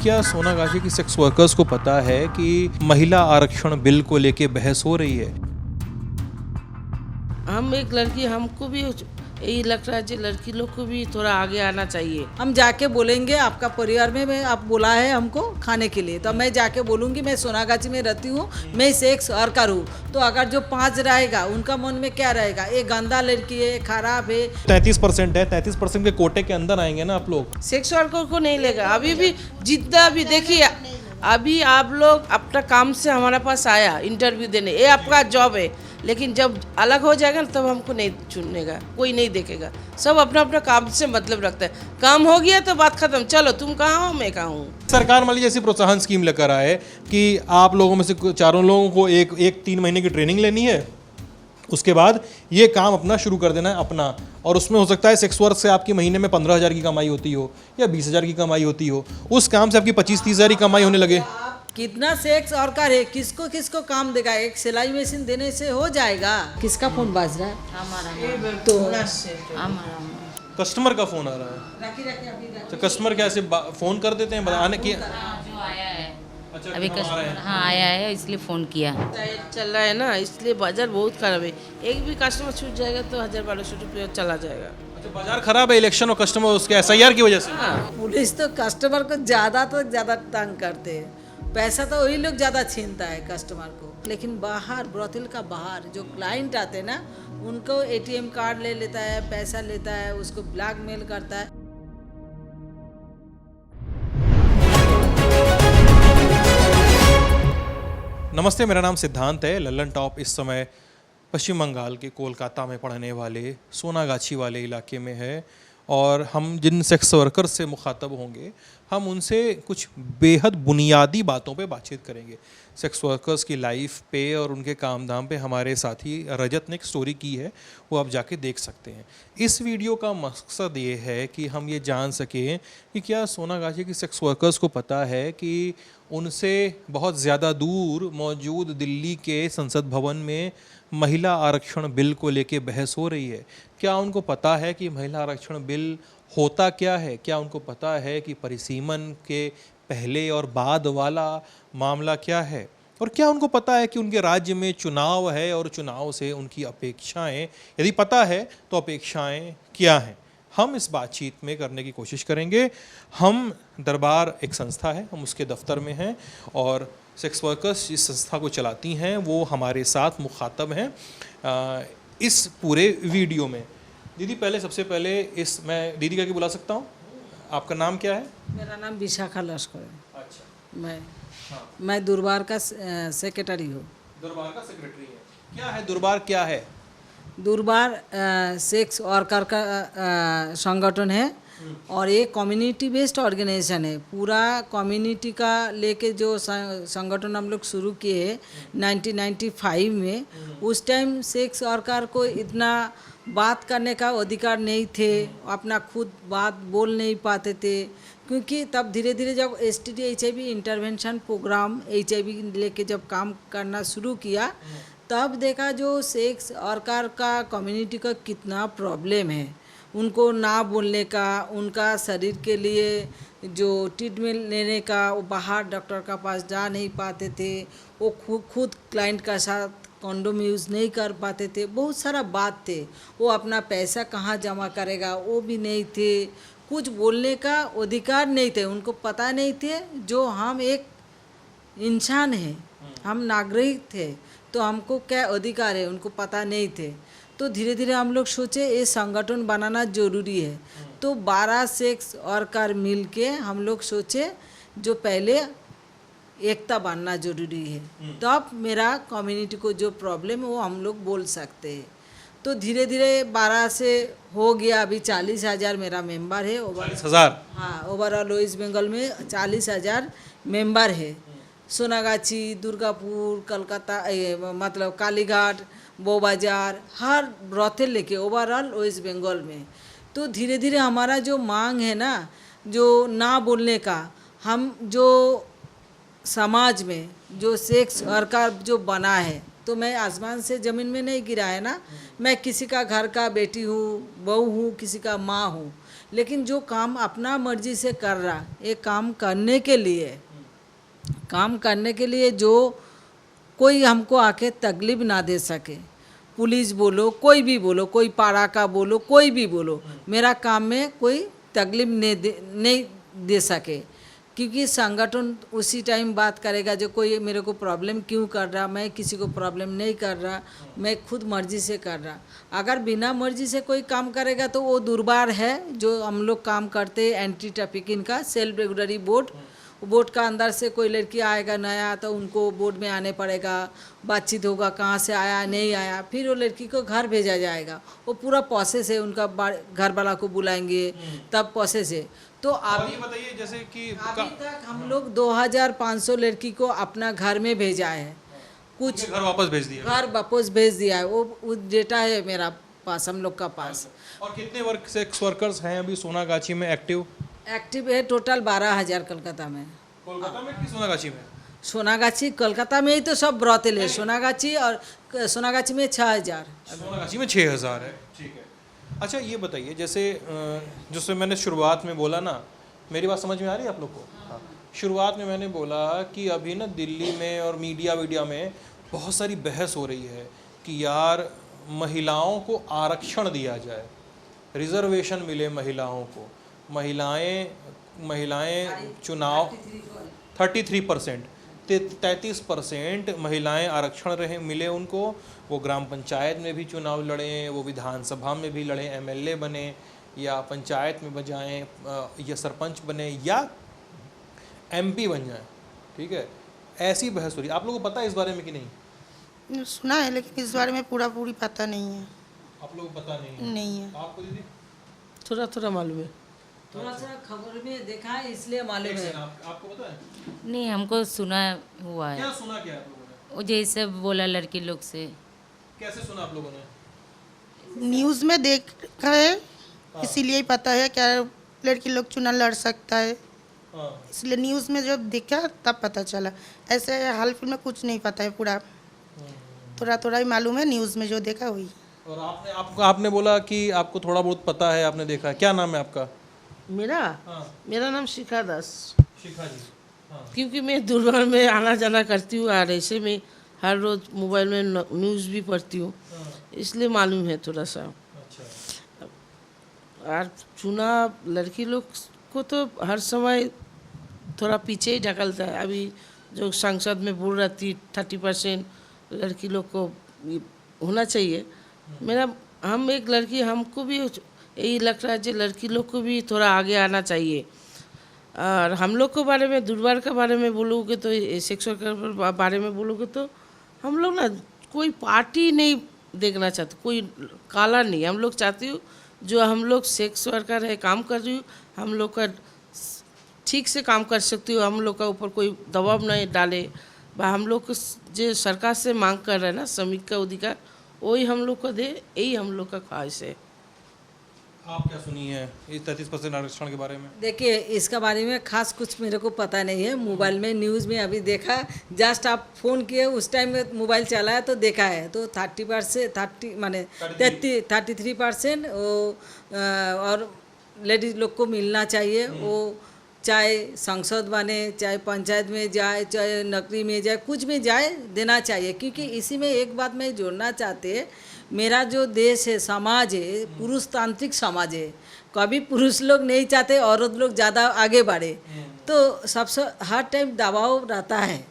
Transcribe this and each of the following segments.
क्या सोनागाछी की sex workers को पता है कि महिला आरक्षण बिल को लेके बहस हो रही है? हम एक लड़की, हमको भी यही लग रहा है कि लड़की लोग को भी थोड़ा आगे आना चाहिए। हम जाके बोलेंगे आपका परिवार में मैं आप बुला है हमको खाने के लिए, तो मैं जाके बोलूँगी मैं सोनागाछी में रहती हूँ, मैं सेक्स वर्कर हूँ। तो अगर जो 5 रहेगा उनका मन में क्या रहेगा, ये गंदा लड़की है, खराब है। 33% है, 33% के कोटे के अंदर आएंगे ना आप लोग। सेक्स वर्कर को नहीं लेगा। अभी भी जितना भी देखिए, अभी आप लोग अपना काम से हमारे पास आया इंटरव्यू देने, ये आपका जॉब है, लेकिन जब अलग हो जाएगा तब हमको नहीं चुनेगा, कोई नहीं देखेगा। सब अपना अपना काम से मतलब रखता है। काम हो गया तो बात खत्म, चलो तुम कहाँ हो मैं कहाँ हूँ। सरकार मान लीजिए ऐसी प्रोत्साहन स्कीम लेकर आए कि आप लोगों में से चारों लोगों को एक 3 महीने की ट्रेनिंग लेनी है, उसके बाद ये काम अपना शुरू कर देना है अपना, और उसमें हो सकता है सेक्स वर्क से आपकी महीने में 15,000 की कमाई होती हो या 20,000 की कमाई होती हो, उस काम से आपकी 25-30,000 की कमाई होने लगे। कितना सेक्स वर्कर है, किसको किसको काम देगा? एक सिलाई मशीन देने से हो जाएगा? किसका फोन बाज रहा है? हमारा तो हमारा कस्टमर का फोन आ रहा है। तो कस्टमर क्या ऐसे फोन कर देते हैं बताने की? जो आया है अच्छा, अभी कस्टमर हाँ आया है इसलिए फ़ोन किया। चल रहा है ना, इसलिए बाजार बहुत खराब है। एक भी कस्टमर छूट जाएगा तो 1,000-1,200 रुपये चला जाएगा। अच्छा, बाजार खराब है, इलेक्शन और कस्टमर उसके SIR की वजह से। पुलिस तो कस्टमर को ज़्यादा तंग करते हैं। पैसा तो वही लोग ज़्यादा छीनता है कस्टमर को, लेकिन बाहर ब्रोथल का बाहर जो क्लाइंट आते हैं ना, उनको ATM कार्ड ले लेता है, पैसा लेता है, उसको ब्लैकमेल करता है। नमस्ते, मेरा नाम सिद्धांत है। लल्लन टॉप इस समय पश्चिम बंगाल के कोलकाता में पढ़ने वाले सोनागाछी वाले इलाके में है, और हम जिन सेक्स वर्कर्स से मुखातब होंगे हम उनसे कुछ बेहद बुनियादी बातों पे बातचीत करेंगे। सेक्स वर्कर्स की लाइफ पे और उनके काम धाम पे हमारे साथी रजत ने एक स्टोरी की है, वो आप जाके देख सकते हैं। इस वीडियो का मकसद ये है कि हम ये जान सकें कि क्या सोनागाछी की सेक्स वर्कर्स को पता है कि उनसे बहुत ज़्यादा दूर मौजूद दिल्ली के संसद भवन में महिला आरक्षण बिल को लेके बहस हो रही है। क्या उनको पता है कि महिला आरक्षण बिल होता क्या है? क्या उनको पता है कि परिसीमन के पहले और बाद वाला मामला क्या है? और क्या उनको पता है कि उनके राज्य में चुनाव है और चुनाव से उनकी अपेक्षाएं, यदि पता है तो अपेक्षाएं क्या हैं? हम इस बातचीत में करने की कोशिश करेंगे। हम दरबार एक संस्था है, हम उसके दफ्तर में हैं, और सेक्स वर्कर्स इस संस्था को चलाती हैं, वो हमारे साथ मुखातब हैं इस पूरे वीडियो में। दीदी, सबसे पहले मैं दीदी करके बुला सकता हूँ? आपका नाम क्या है? मेरा नाम विशाखा लश्कर है। अच्छा, मैं दुर्बार का सेक्रेटरी हूँ। दुर्बार का सेक्रेटरी है। क्या है दुर्बार, क्या है? दुर्बार सेक्स वर्कर का संगठन है, और ये कम्युनिटी बेस्ड ऑर्गेनाइजेशन है। पूरा कम्युनिटी का लेके जो संगठन हम लोग शुरू किए हैं 1995 में। उस टाइम सेक्स वर्कर को इतना बात करने का अधिकार नहीं थे, अपना खुद बात बोल नहीं पाते थे, क्योंकि तब धीरे धीरे जब STD HIV intervention programme HIV लेके जब काम करना शुरू किया, तब देखा जो सेक्स वर्कर का कम्युनिटी का कितना प्रॉब्लम है। उनको ना बोलने का, उनका शरीर के लिए जो ट्रीटमेंट लेने का, वो बाहर डॉक्टर का पास जा नहीं पाते थे, वो खुद क्लाइंट का साथ कंडोम यूज़ नहीं कर पाते थे। बहुत सारा बात थे। वो अपना पैसा कहाँ जमा करेगा वो भी नहीं थे, कुछ बोलने का अधिकार नहीं थे। उनको पता नहीं थे जो हम एक इंसान हैं, हम नागरिक थे, तो हमको क्या अधिकार है, उनको पता नहीं थे। तो धीरे धीरे हम लोग सोचे ये संगठन बनाना ज़रूरी है। तो 12 सेक्स वर्कर मिल के हम लोग सोचे जो पहले एकता बनना ज़रूरी है, तब मेरा कम्युनिटी को जो प्रॉब्लम है वो हम लोग बोल सकते हैं। तो धीरे धीरे 12 से हो गया, अभी 40,000 मेरा मेंबर है। 40,000? हाँ, ओवरऑल वेस्ट बंगाल में 40,000 मेंबर है। सोनागाछी, दुर्गापुर, कलकत्ता, मतलब कालीघाट, बाजार, हर ब्रॉथल लेके ओवरऑल वेस्ट बंगाल में। तो धीरे धीरे हमारा जो मांग है ना, जो ना बोलने का, हम जो समाज में जो सेक्स वर्कर जो बना है, तो तो मैं आसमान से ज़मीन में नहीं गिरा है ना। मैं किसी का घर का बेटी हूँ, बहू हूँ, किसी का माँ हूँ, लेकिन जो काम अपना मर्जी से कर रहा, ये काम करने के लिए जो कोई हमको आके तकलीफ ना दे सके, पुलिस बोलो, कोई भी बोलो, कोई पारा का बोलो, कोई भी बोलो, मेरा काम में कोई तकलीफ नहीं दे सके, क्योंकि संगठन उसी टाइम बात करेगा जो कोई मेरे को प्रॉब्लम क्यों कर रहा, मैं किसी को प्रॉब्लम नहीं कर रहा, मैं खुद मर्जी से कर रहा। अगर बिना मर्जी से कोई काम करेगा तो वो दुर्बार है। जो हम लोग काम करते एंटी ट्रैफिकिंग का सेल्फ रेगुलरी बोर्ड, बोर्ड का अंदर से कोई लड़की आएगा नया तो उनको बोर्ड में आने पड़ेगा, बातचीत होगा कहाँ से आया नहीं आया, फिर वो लड़की को घर भेजा जाएगा। वो पूरा प्रोसेस है, उनका घर वाला को बुलाएंगे तब प्रोसेस है। तो और ये बताइए जैसे कि अभी तक हम लोग 2500 लड़की को अपना घर में भेजा है, कुछ घर वापस भेज दिया, घर वापस भेज दिया है। वो डेटा है मेरा पास, हम लोग का पास। और कितने सेक्स वर्कर्स हैं अभी सोनागाछी में एक्टिव? एक्टिव है टोटल 12,000 कोलकाता में। कोलकाता में कि सोनागाछी में? सोनागाछी कोलकाता में ही तो सब ब्रॉतेल है, सोनागाछी में 6,000। सोनागाछी में 6,000 है, ठीक है। अच्छा ये बताइए जैसे जिससे मैंने शुरुआत में बोला ना, मेरी बात समझ में आ रही है आप लोग को? हाँ। शुरुआत में मैंने बोला कि अभी ना दिल्ली में और मीडिया में बहुत सारी बहस हो रही है कि यार महिलाओं को आरक्षण दिया जाए, रिजर्वेशन मिले महिलाओं को, महिलाएं चुनाव 33%, 33% महिलाएं आरक्षण रहे मिले उनको, वो ग्राम पंचायत में भी चुनाव लड़ें, वो विधानसभा में भी लड़ें, एमएलए बने या पंचायत में बजाएं या सरपंच बने या एमपी बन जाएं, ठीक है। ऐसी बहस हो रही है, आप लोगों को पता है इस बारे में कि नहीं? सुना है लेकिन इस बारे में पूरी पता नहीं है। आप लोगों को पता नहीं है? आपको दीदी थोड़ा थोड़ा मालूम है, थोड़ा सा खबर में देखा है इसलिए मालूम है। आपको पता है? नहीं, हमको सुना हुआ है। क्या सुना क्या आप लोगों ने? वो जैसे बोला लड़की लोग से। कैसे सुना आप लोगों ने? न्यूज़ में देखा है, इसीलिए ही पता है क्या लड़की लोग चुनाव लड़ सकता है, इसलिए न्यूज़ में जब देखा तब पता चला। ऐसे हाल फिल्म में कुछ नहीं पता है, पूरा थोड़ा ही मालूम है, न्यूज़ में जो देखा वही। और आपने बोला कि आपको थोड़ा बहुत पता है, आपने देखा है। क्या नाम है आपका? मेरा नाम शिखा दास। शिखा जी। क्योंकि मैं दूरदर्शन में आना जाना करती हूँ और ऐसे में हर रोज़ मोबाइल में न्यूज़ भी पढ़ती हूँ, इसलिए मालूम है थोड़ा सा। अच्छा। और चुनाव लड़की लोग को तो हर समय थोड़ा पीछे ही ढकलता है। अभी जो संसद में बोल रही थी 30% लड़की लोग को होना चाहिए। हम एक लड़की, हमको भी यही लग रहा है कि लड़की लोग को भी थोड़ा आगे आना चाहिए। और हम लोग के बारे में, दुर्बार के बारे में बोलोगे तो, सेक्स वर्कर के बारे में बोलोगे तो हम लोग ना कोई पार्टी नहीं देखना चाहते, कोई काला नहीं। हम लोग चाहते हो जो हम लोग सेक्स वर्कर है, काम कर रही हो, हम लोग का ठीक से काम कर सकती हो, हम लोग का ऊपर कोई दबाव नहीं डाले। हम लोग को जो सरकार से मांग कर रहे हैं ना श्रमिक का अधिकार, वही हम लोग को दे, यही हम लोग का ख्वाहिश है। आप क्या सुनी है इस 33% आरक्षण के बारे में? देखिए इसका बारे में खास कुछ मेरे को पता नहीं है। मोबाइल में न्यूज़ में अभी देखा, जस्ट आप फ़ोन किए उस टाइम में मोबाइल चला है तो देखा है। तो 30% माने 33% और लेडीज़ लोग को मिलना चाहिए। वो चाहे संसद बने, चाहे पंचायत में जाए, चाहे नौकरी में जाए, कुछ में जाए, देना चाहिए। क्योंकि इसी में एक बात मैं जोड़ना चाहते हैं, मेरा जो देश है, समाज है, पुरुषतांत्रिक समाज है। कभी पुरुष लोग नहीं चाहते औरत लोग ज़्यादा आगे बढ़े, तो सबसे हर टाइम दबाव रहता है।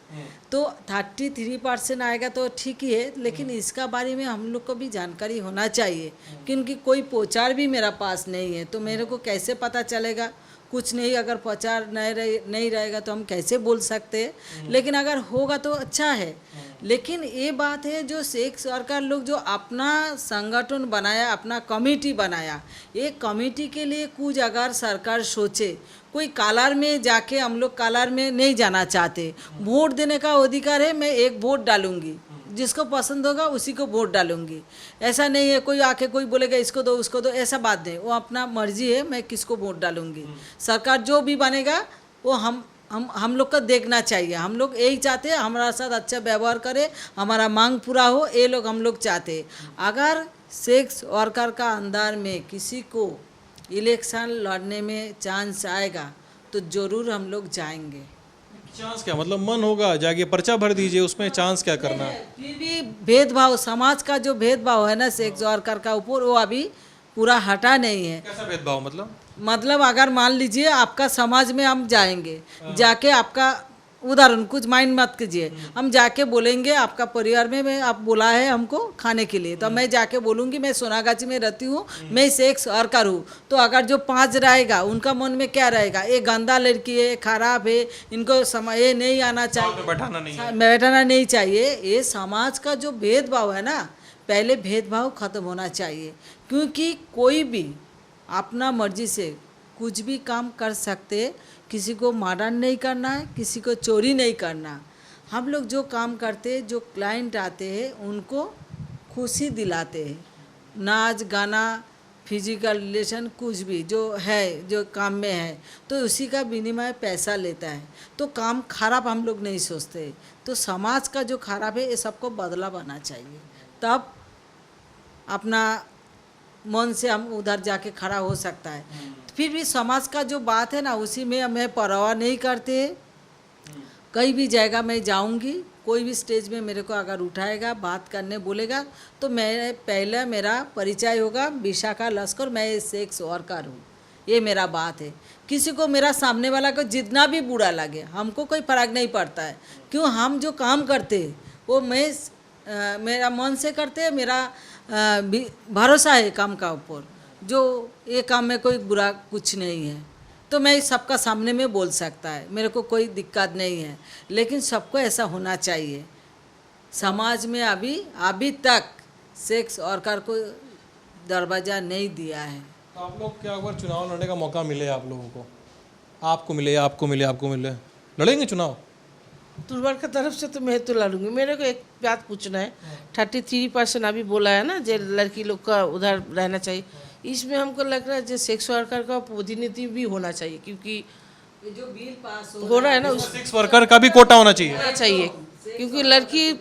तो 33% आएगा तो ठीक ही है, लेकिन इसका बारे में हम लोग को भी जानकारी होना चाहिए, क्योंकि कोई प्रचार भी मेरा पास नहीं है। तो मेरे को कैसे पता चलेगा? कुछ नहीं, अगर प्रचार नहीं रहेगा तो हम कैसे बोल सकते हैं? लेकिन अगर होगा तो अच्छा है। लेकिन ये बात है जो सेक्स वर्कर लोग जो अपना संगठन बनाया, अपना कमेटी बनाया, ये कमेटी के लिए कुछ अगर सरकार सोचे, कोई कालार में जाके, हम लोग कालार में नहीं जाना चाहते। वोट देने का अधिकार है, मैं एक वोट डालूंगी, जिसको पसंद होगा उसी को वोट डालूंगी। ऐसा नहीं है कोई आके कोई बोलेगा इसको दो उसको दो, ऐसा बात नहीं। वो अपना मर्जी है, मैं किसको वोट डालूंगी। सरकार जो भी बनेगा वो हम हम लोग का देखना चाहिए। हम लोग यही चाहते हैं हमारा साथ अच्छा व्यवहार करे, हमारा मांग पूरा हो, ये लोग हम लोग चाहते हैं। अगर सेक्स वर्कर का अंदर में किसी को इलेक्शन लड़ने में चांस आएगा तो ज़रूर हम लोग जाएंगे। चांस क्या मतलब, मन होगा जाके पर्चा भर दीजिए, उसमें चांस क्या करना है? फिर भी भेदभाव, समाज का जो भेदभाव है ना सेक्स वर्कर का ऊपर, वो अभी पूरा हटा नहीं है। कैसा भेदभाव मतलब अगर मान लीजिए आपका समाज में हम जाएंगे, जाके आपका उदाहरण कुछ माइंड मत कीजिए, हम जाके बोलेंगे आपका परिवार में आप बुला है हमको खाने के लिए, तो मैं जाके बोलूँगी मैं सोनागाछी में रहती हूँ, मैं सेक्स वर्कर हूँ। तो अगर जो 5 रहेगा उनका मन में क्या रहेगा, ये गंदा लड़की है, खराब है, इनको समय ये नहीं आना चाहिए, बैठाना नहीं चाहिए। ये समाज का जो भेदभाव है ना, पहले भेदभाव खत्म होना चाहिए। क्योंकि कोई भी अपना मर्जी से कुछ भी काम कर सकते, किसी को मर्डर नहीं करना है, किसी को चोरी नहीं करना। हम लोग जो काम करते, जो क्लाइंट आते हैं उनको खुशी दिलाते हैं, नाच गाना फिजिकल रिलेशन कुछ भी जो है जो काम में है, तो उसी का विनिमय पैसा लेता है। तो काम खराब हम लोग नहीं सोचते। तो समाज का जो खराब है ये सबको बदला बना चाहिए, तब अपना मन से हम उधर जाके खड़ा हो सकता है। फिर भी समाज का जो बात है ना, उसी में हमें परवाह नहीं करते। कहीं भी जगह मैं जाऊंगी, कोई भी स्टेज में मेरे को अगर उठाएगा बात करने बोलेगा, तो मैं पहले मेरा परिचय होगा विशाखा लश्कर, मैं सेक्स वर्कर हूँ, ये मेरा बात है। किसी को मेरा सामने वाला को जितना भी बुरा लगे हमको कोई फर्क नहीं पड़ता है। क्यों, हम जो काम करते वो मेरा मन से करते हैं, मेरा भरोसा है काम का ऊपर, जो ये काम में कोई बुरा कुछ नहीं है, तो मैं सबका सामने में बोल सकता है, मेरे को कोई दिक्कत नहीं है। लेकिन सबको ऐसा होना चाहिए। समाज में अभी तक सेक्स वर्कर को दरवाज़ा नहीं दिया है। तो आप लोग क्या अगर चुनाव लड़ने का मौका मिले आप लोगों को, आपको मिले लड़ेंगे चुनाव? तुलवार की तरफ से तो मैं तो लड़ूंगी। मेरे को एक बात पूछना है, 33% अभी बोला है ना जो लड़की लोग का उधर रहना चाहिए, इसमें हमको लग रहा है जो सेक्स वर्कर का प्रतिनिधि भी होना चाहिए, क्योंकि जो बिल पास हो रहा है ना सेक्स वर्कर का भी कोटा होना चाहिए। होना चाहिए, क्योंकि लड़की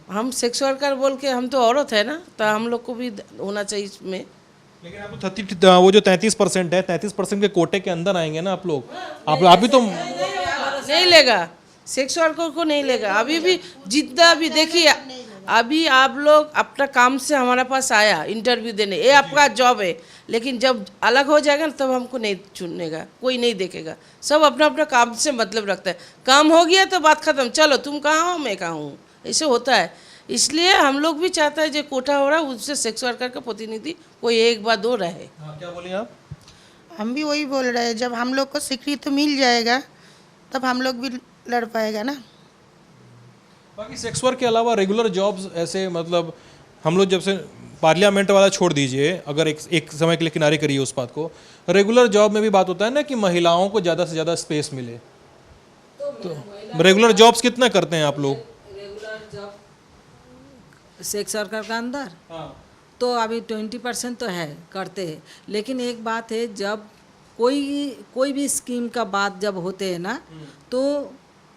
हम सेक्स वर्कर बोल के हम तो औरत है ना, तो हम लोग को भी होना चाहिए इसमें। लेकिन आप तो वो जो 33% है, 33% के कोटे के अंदर आएंगे ना आप लोग। आप भी तो नहीं लेगा, सेक्स वर्कर को नहीं लेगा। अभी भी जितना भी देखिए, अभी आप लोग अपना काम से हमारे पास आया इंटरव्यू देने, ये आपका जॉब है। लेकिन जब अलग हो जाएगा ना तब हमको नहीं चुनेगा, कोई नहीं देखेगा। सब अपना अपना काम से मतलब रखता है। काम हो गया तो बात खत्म, चलो तुम कहाँ हो मैं कहाँ हूँ, ऐसे होता है। इसलिए हम लोग भी चाहते हैं जो कोटा हो रहा है उससे सेक्स वर्कर का प्रतिनिधि कोई 1 या 2 रहे। क्या बोलिए आप? हम भी वही बोल रहे हैं, जब हम लोग को स्वीकृति मिल जाएगा तब हम लोग भी लड़ पाएगा ना। बाकी सेक्स वर्क के अलावा रेगुलर जॉब्स ऐसे, मतलब हम लोग जब से पार्लियामेंट वाला छोड़ दीजिए, अगर एक समय के लिए किनारे करिए उस बात को, रेगुलर जॉब में भी बात होता है ना कि महिलाओं को ज़्यादा से ज़्यादा स्पेस मिले। तो रेगुलर जॉब्स कितना करते हैं आप लोग? रेगुलर जॉब सेक्स वर्कर का अंदर हाँ। तो अभी 20% तो है, करते हैं। लेकिन एक बात है, जब कोई भी स्कीम का बात जब होते हैं ना, तो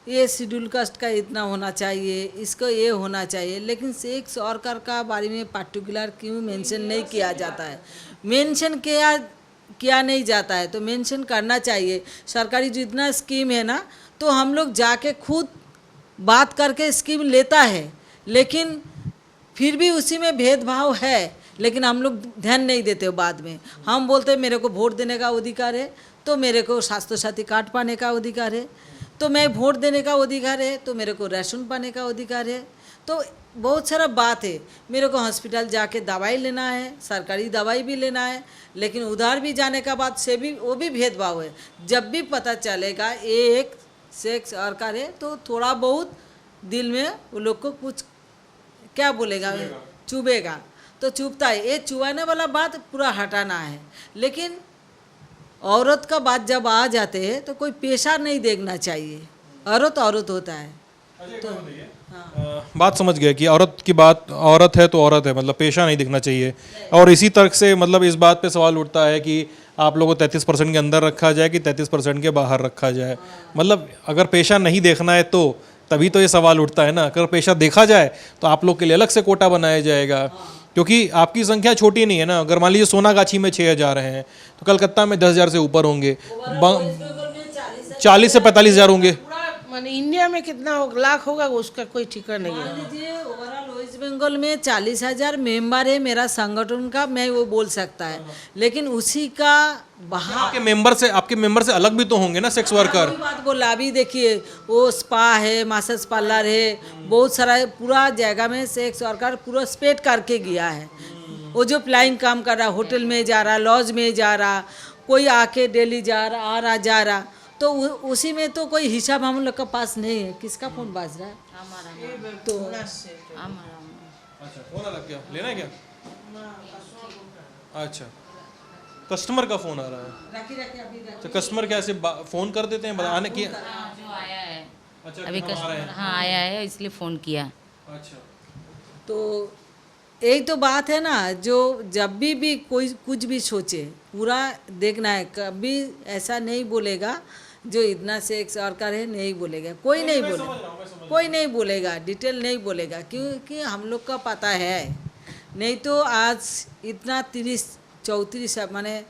ये शेड्यूल कास्ट का इतना होना चाहिए, इसको ये होना चाहिए, लेकिन सेक्स वर्कर का बारे में पर्टिकुलर क्यों मेंशन नहीं किया जाता है? मेंशन किया नहीं जाता है तो मेंशन करना चाहिए। सरकारी जितना स्कीम है ना, तो हम लोग जाके खुद बात करके स्कीम लेता है, लेकिन फिर भी उसी में भेदभाव है, लेकिन हम लोग ध्यान नहीं देते हो। बाद में हम बोलते हैं मेरे को वोट देने का अधिकार है, तो मेरे को स्वास्थ्य साथी कार्ड पाने का अधिकार है, तो मैं वोट देने का अधिकार है, तो मेरे को राशन पाने का अधिकार है। तो बहुत सारा बात है, मेरे को हॉस्पिटल जाके दवाई लेना है, सरकारी दवाई भी लेना है, लेकिन उधर भी जाने का बाद से भी वो भी भेदभाव है। जब भी पता चलेगा ये एक सेक्स वर्कर है, तो थोड़ा बहुत दिल में वो लोग को कुछ क्या बोलेगा, चुभेगा, तो चुभता है। ये चुभाने वाला बात पूरा हटाना है। लेकिन औरत का बात जब आ जाते हैं तो कोई पेशा नहीं देखना चाहिए। औरत होता है, बात समझ गया कि औरत की बात, औरत है तो औरत है, मतलब पेशा नहीं दिखना चाहिए। और इसी तर्क से मतलब इस बात पे सवाल उठता है कि आप लोगों को 33% के अंदर रखा जाए कि 33% के बाहर रखा जाए। मतलब अगर पेशा नहीं देखना है तो तभी तो ये सवाल उठता है ना। अगर पेशा देखा जाए तो आप लोग के लिए अलग से कोटा बनाया जाएगा, क्योंकि आपकी संख्या छोटी नहीं है ना। अगर मान लीजिए सोनागाछी में 6,000 हैं तो कलकत्ता में 10,000 से ऊपर होंगे, 40 से 45,000 होंगे। पूरा माने इंडिया में कितना लाख होगा उसका कोई ठिकाना नहीं है। लीजिए ओवरऑल वेस्ट बंगाल में 40,000 मेंबर है मेरा संगठन का, मैं वो बोल सकता है, लेकिन उसी का बाहर आपके मेंबर से अलग भी तो होंगे ना सेक्स वर्कर। वही बात बोला। अभी देखिए वो स्पा है, मासेज पार्लर है, बहुत सारा है, पूरा जगह में सेक्स वर्कर पूरा स्पेड करके गया है। वो जो फ्लाइंग काम कर रहा, होटल में जा रहा, लॉज में जा रहा, कोई आके डेली जा रहा, आ रहा जा रहा, तो उसी में तो कोई हिसाब हम लोग के पास नहीं है। किसका फोन बाज रहा है? तो अच्छा, फोन आ रहा क्या? लेना है क्या? अच्छा, कस्टमर का फोन आ रहा है। तो कस्टमर क्या ऐसे फोन कर देते हैं बताने की? जो आया है अच्छा, अभी हम आ रहे हैं। हाँ आया है इसलिए फ़ोन किया। अच्छा, तो यही तो बात है ना, जो जब भी कोई कुछ भी सोचे पूरा देखना है। कभी ऐसा नहीं बोलेगा जो इतना सेक्स वर्कर है, नहीं बोलेगा, कोई नहीं बोलेगा, कोई नहीं बोलेगा, डिटेल नहीं बोलेगा, क्योंकि हम लोग का पता है। नहीं तो आज इतना 34 माने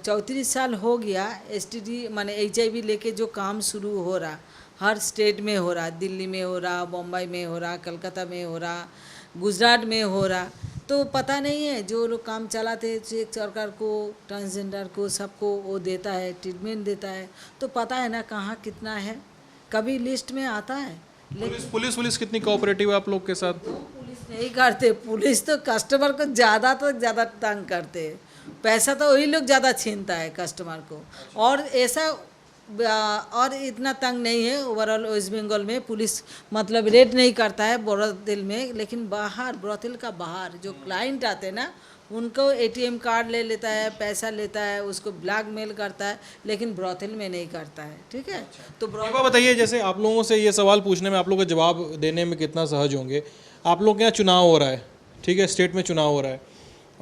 34 साल हो गया STD माने HIV लेके जो काम शुरू हो रहा, हर स्टेट में हो रहा, दिल्ली में हो रहा, बम्बई में हो रहा, कलकत्ता में हो रहा, गुजरात में हो रहा, तो पता नहीं है। जो लोग काम चलाते हैं सेक्स वर्कर को, ट्रांसजेंडर को, सबको वो देता है, ट्रीटमेंट देता है, तो पता है ना कहाँ कितना है, कभी लिस्ट में आता है। पुलिस कितनी कोऑपरेटिव है आप लोग के साथ? पुलिस नहीं करते, पुलिस तो कस्टमर को ज़्यादा तो ज़्यादा तंग करते हैं। पैसा तो वही लोग ज़्यादा छीनता है कस्टमर को। और ऐसा और इतना तंग नहीं है ओवरऑल वेस्ट बंगाल में। पुलिस मतलब रेड नहीं करता है ब्रोथिल में, लेकिन बाहर ब्रोथिल का बाहर जो क्लाइंट आते हैं ना, उनको ATM कार्ड ले लेता है, पैसा लेता है, उसको ब्लैकमेल करता है, लेकिन ब्रोथिल में नहीं करता है। ठीक है, तो एक बात बताइए, जैसे आप लोगों से ये सवाल पूछने में आप लोग का जवाब देने में कितना सहज होंगे। आप लोग के यहाँ चुनाव हो रहा है, ठीक है, स्टेट में चुनाव हो रहा है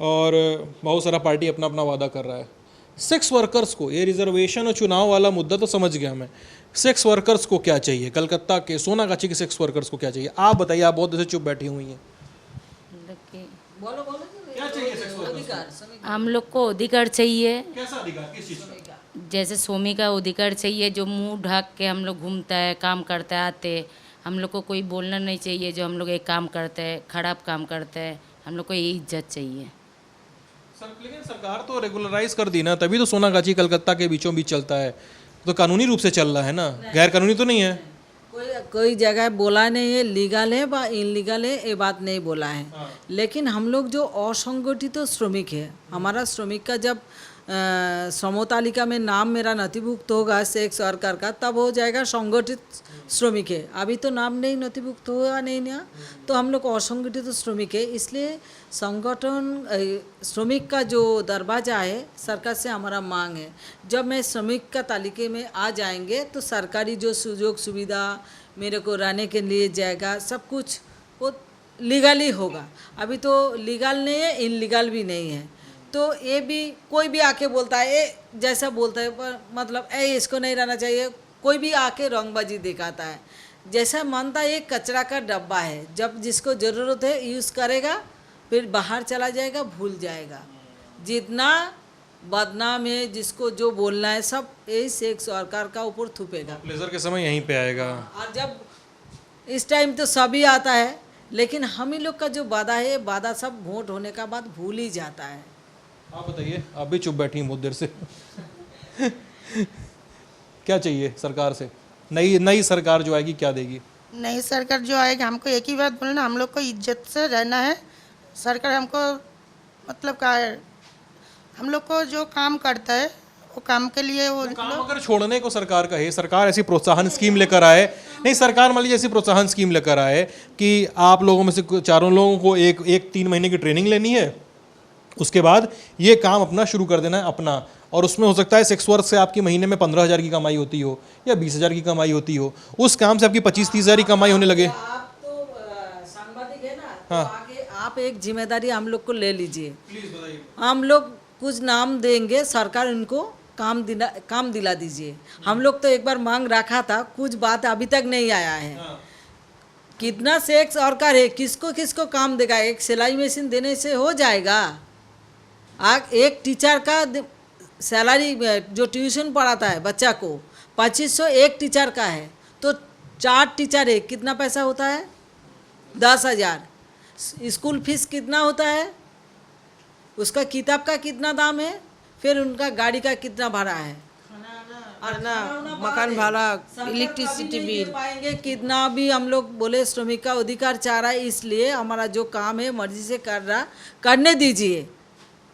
और बहुत सारा पार्टी अपना अपना वादा कर रहा है। सेक्स वर्कर्स को, ये रिजर्वेशन और चुनाव वाला मुद्दा तो समझ गया मैं, सेक्स वर्कर्स को क्या चाहिए? कलकत्ता के सोनागाछी के सेक्स वर्कर्स को क्या चाहिए? आप बताइए, आप बहुत देर से चुप बैठी हुई हैं। मतलब कि बोलो क्या चाहिए सेक्स वर्कर्स को? हम लोग को अधिकार चाहिए, कैसा अधिकार, किस चीज़ का? जैसे स्वामी का अधिकार चाहिए, जो मुंह ढक के हम लोग घूमता है, काम करते आते, हम लोग को कोई बोलना नहीं चाहिए जो हम लोग एक काम करते हैं, खराब काम करते हैं, हम लोग को ये इज्जत चाहिए। लेकिन सरकार तो रेगुलराइज कर दी ना, तभी तो सोनागाछी कलकत्ता के बीचों बीच चलता है, तो कानूनी रूप से चल रहा है ना, गैर कानूनी तो नहीं है। कोई जगह बोला नहीं है लीगल है व इनलीगल है, ये बात नहीं बोला है। लेकिन हम लोग जो असंगठित श्रमिक है, हमारा श्रमिक का जब श्रम तालिका में नाम मेरा नथिभुक्त होगा सेक्स वर्कर का, तब हो जाएगा संगठित श्रमिक है। अभी तो नाम नहीं नथिभुक्त हुआ नहीं ना, तो हम लोग असंगठित श्रमिक है। इसलिए संगठन श्रमिक का जो दरवाजा है, सरकार से हमारा मांग है, जब मैं श्रमिक का तालिके में आ जाएंगे तो सरकारी जो सुयोग सुविधा मेरे को रहने के लिए जाएगा, सब कुछ वो लीगली होगा। अभी तो लीगल नहीं है, इनलीगल भी नहीं है। तो ये भी कोई भी आके बोलता है, ये जैसा बोलता है, पर मतलब इसको नहीं रहना चाहिए, कोई भी आके रंगबाजी दिखाता है। जैसा मानता है ये कचरा का डब्बा है, जब जिसको ज़रूरत है यूज़ करेगा, फिर बाहर चला जाएगा, भूल जाएगा। जितना बदनाम है, जिसको जो बोलना है, सब यही सेक्स वर्कर का ऊपर थूपेगा। प्लेजर के समय यहीं पे आएगा। और जब इस टाइम तो सभी आता है, लेकिन हम ही लोग का जो वादा है, वादा सब वोट होने का बाद भूल ही जाता है। आप बताइए, आप भी चुप बैठी हैं बहुत देर से। क्या चाहिए सरकार से? नई सरकार जो आएगी क्या देगी? नई सरकार जो आएगी, हमको एक ही बात बोलना, हम लोग को इज्जत से रहना है। सरकार हमको मतलब का है, हम लोग को जो काम करता है वो काम के लिए वो काम अगर छोड़ने को सरकार कहे, सरकार ऐसी प्रोत्साहन स्कीम लेकर आए, नहीं सरकार मान लीजिए ऐसी प्रोत्साहन स्कीम लेकर आए कि आप लोगों में से चारों लोगों को एक 3 महीने की ट्रेनिंग लेनी है, उसके बाद ये काम अपना शुरू कर देना है अपना, और उसमें हो सकता है सेक्स वर्क से आपकी महीने में 15,000 की कमाई होती हो या 20,000 की कमाई होती हो, उस काम से आपकी 25-30,000 की कमाई होने लगे। आप तो सांबादिक है ना, तो आगे आप एक जिम्मेदारी हम लोग को ले लीजिए। प्लीज बताइए। हम लोग कुछ नाम देंगे, सरकार उनको काम दिला दीजिए। हम लोग तो एक बार मांग रखा था, कुछ बात अभी तक नहीं आया है। कितना सेक्स वर्कर है, किसको किसको काम देगा? एक सिलाई मशीन देने से हो जाएगा? एक टीचर का सैलरी जो ट्यूशन पढ़ाता है बच्चा को 2500 एक टीचर का है, तो 4 टीचर है, कितना पैसा होता है? 10,000। स्कूल फीस कितना होता है? उसका किताब का कितना दाम है? फिर उनका गाड़ी का कितना भाड़ा है? खाना, मकान भाड़ा, इलेक्ट्रिसिटी बिल पाएंगे कितना भी। हम लोग बोले श्रमिक का अधिकार चाह रहा है, इसलिए हमारा जो काम है मर्जी से करने दीजिए,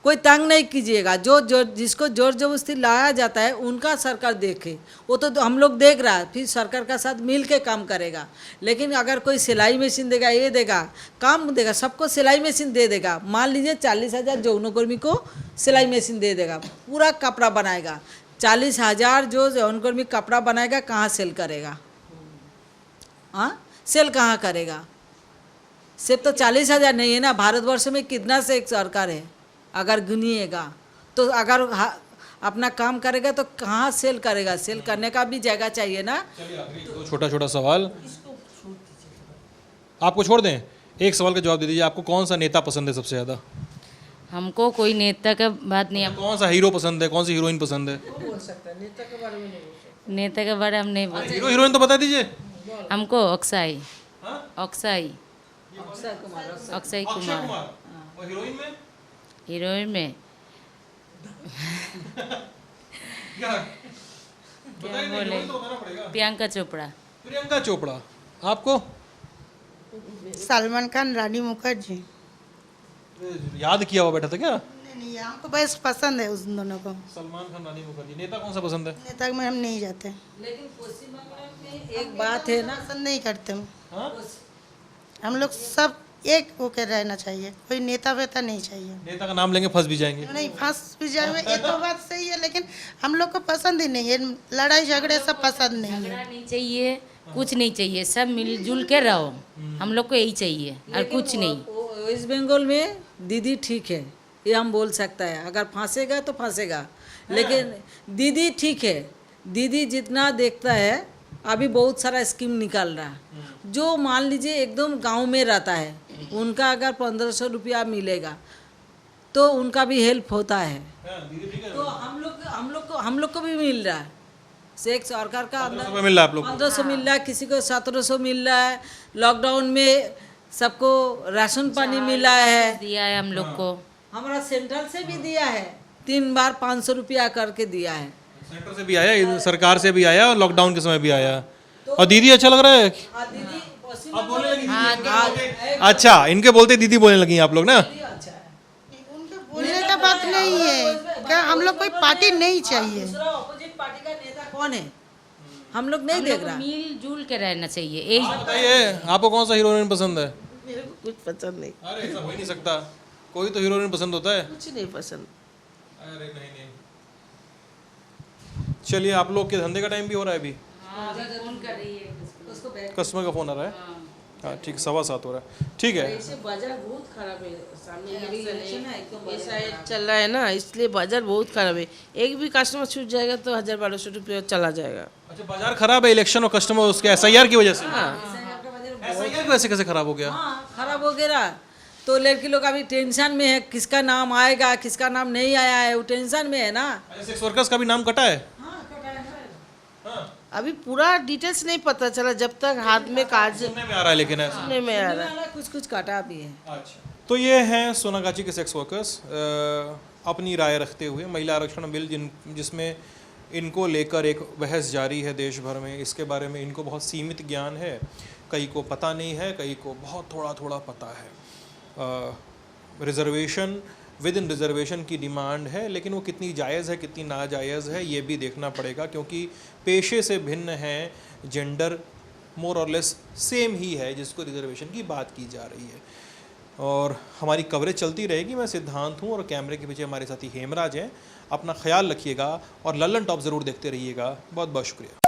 कोई तंग नहीं कीजिएगा। जो जिसको जोर जबरदस्ती लाया जाता है उनका सरकार देखे, वो तो हम लोग देख रहा है, फिर सरकार का साथ मिल के काम करेगा। लेकिन अगर कोई सिलाई मशीन देगा, ये देगा, काम देगा, सबको सिलाई मशीन दे देगा। मान लीजिए 40,000 यौनकर्मी को सिलाई मशीन दे देगा, पूरा कपड़ा बनाएगा। 40,000 जो यौनकर्मी कपड़ा बनाएगा, कहाँ सेल करेगा? हाँ, सेल कहाँ करेगा? सिर्फ तो 40,000 नहीं है ना, भारतवर्ष में कितना से एक सरकार है अगर गिनिएगा तो। अगर अपना काम करेगा तो कहाँ सेल करेगा? सेल करने का भी जगह चाहिए ना। तो छोटा छोटा सवाल आपको छोड़ दें, एक सवाल का जवाब दे दीजिए। आपको कौन सा नेता पसंद है सबसे ज़्यादा? हमको कोई नेता का बात नहीं, कौन सा हीरो पसंद है, कौन सी हीरोइन पसंद है? नेता के बारे में हम नहीं बोल हीरो हीरोइन तो बता दीजिए। हमको अक्षय अक्षय कुमार। और हीरोइन में हीरोइन में क्या बोले? प्रियंका चोपड़ा। प्रियंका चोपड़ा। आपको? सलमान खान, रानी मुखर्जी। याद किया हुआ बैठा था क्या? नहीं, हमको बस पसंद है उस दोनों को। सलमान खान, रानी मुखर्जी। नेता कौन सा पसंद है? नेता में हम नहीं जाते, लेकिन पश्चिम बंगाल में एक बात है ना, पसंद नहीं करते हम। हाँ? हम लोग सब एक होकर रहना चाहिए, कोई नेता वेता नहीं चाहिए। नेता का नाम लेंगे फंस भी जाएंगे। नहीं, फंस भी जाए ये तो बात सही है, लेकिन हम लोग को पसंद ही नहीं है, लड़ाई झगड़े सब पसंद नहीं है। झगड़ा नहीं चाहिए, कुछ नहीं चाहिए, सब मिलजुल के रहो। हम लोग को यही चाहिए और कुछ नहीं। वेस्ट बंगाल में दीदी ठीक है, ये हम बोल सकता है। अगर फंसेगा तो फंसेगा, लेकिन दीदी ठीक है। दीदी जितना देखता है, अभी बहुत सारा स्कीम निकाल रहा है। जो मान लीजिए एकदम गांव में रहता है, उनका अगर 1500 रुपया मिलेगा तो उनका भी हेल्प होता है। तो हम लोग को भी मिल रहा है। सेक्स सरकार का 1500 मिल रहा है आप लोग को? 1500 मिल रहा है, किसी को 1700 मिल रहा है। लॉकडाउन में सबको राशन पानी मिला है, दिया है हम लोग को। हमारा सेंट्रल से भी दिया है, 3 बार 500 रुपया करके दिया है। सेंटर से भी आया, सरकार से भी आया और लॉकडाउन के समय भी आया। और दीदी अच्छा लग रहा है? दीदी पश्चिम आप बोलने लगी हाँ, अच्छा, इनके बोलते दीदी बोलने लगी आप लोग ना? अच्छा है। उनके बोलने का बात नहीं है, क्या हम लोग कोई पार्टी नहीं चाहिए। दूसरा ऑपोजिट पार्टी का नेता कौन है हम लोग नहीं देख रहा। मिलजुल के रहना चाहिए, यही। बताइए, आपको कौन सा हीरोइन पसंद है? मेरे को कुछ पसंद नहीं, अरे ऐसा हो ही नहीं सकता, कोई तो हीरोइन पसंद होता है। कुछ नहीं पसंद। अरे नहीं नहीं, चलिए आप लोग के धंधे का टाइम भी हो रहा है अभी। फोन कर रही है उसको। कस्टमर का फोन आ रहा है। हाँ ठीक, 7:15 हो रहा है। ठीक है। ऐसे बाजार बहुत खराब है, सामने इलेक्शन है, ये साइड चल रहा है ना, इसलिए बाजार बहुत खराब है। एक भी कस्टमर छूट जाएगा तो 1000-1200 रुपये चला जाएगा। अच्छा, बाजार खराब है इलेक्शन और कस्टमर उसके SIR की वजह से। SIR कैसे कैसे खराब हो गया? हाँ, खराब हो गया। तो लड़की लोग अभी टेंशन में है, किसका नाम आएगा किसका नाम नहीं आया है, वो टेंशन में है ना। सेक्स वर्कर्स का भी नाम कटा है। अभी पूरा डिटेल्स नहीं पता चला, जब तक हाथ में कागज सुनने में आ रहा है, लेकिन ऐसा सुनने में आ रहा है। कुछ कुछ काटा भी है। अच्छा, तो ये हैं सोनागाची के सेक्स वर्कर्स अपनी राय रखते हुए। महिला आरक्षण बिल जिसमें इनको लेकर एक बहस जारी है देश भर में, इसके बारे में इनको बहुत सीमित ज्ञान है, कई को पता नहीं है, कई को बहुत थोड़ा थोड़ा पता है। रिजर्वेशन, विद इन रिजर्वेशन की डिमांड है, लेकिन वो कितनी जायज़ है कितनी नाजायज़ है ये भी देखना पड़ेगा, क्योंकि पेशे से भिन्न है, जेंडर मोर और लेस सेम ही है जिसको रिजर्वेशन की बात की जा रही है। और हमारी कवरेज चलती रहेगी। मैं सिद्धांत हूँ और कैमरे के पीछे हमारे साथी हेमराज हैं। अपना ख्याल रखिएगा और लल्लन टॉप ज़रूर देखते रहिएगा। बहुत बहुत शुक्रिया।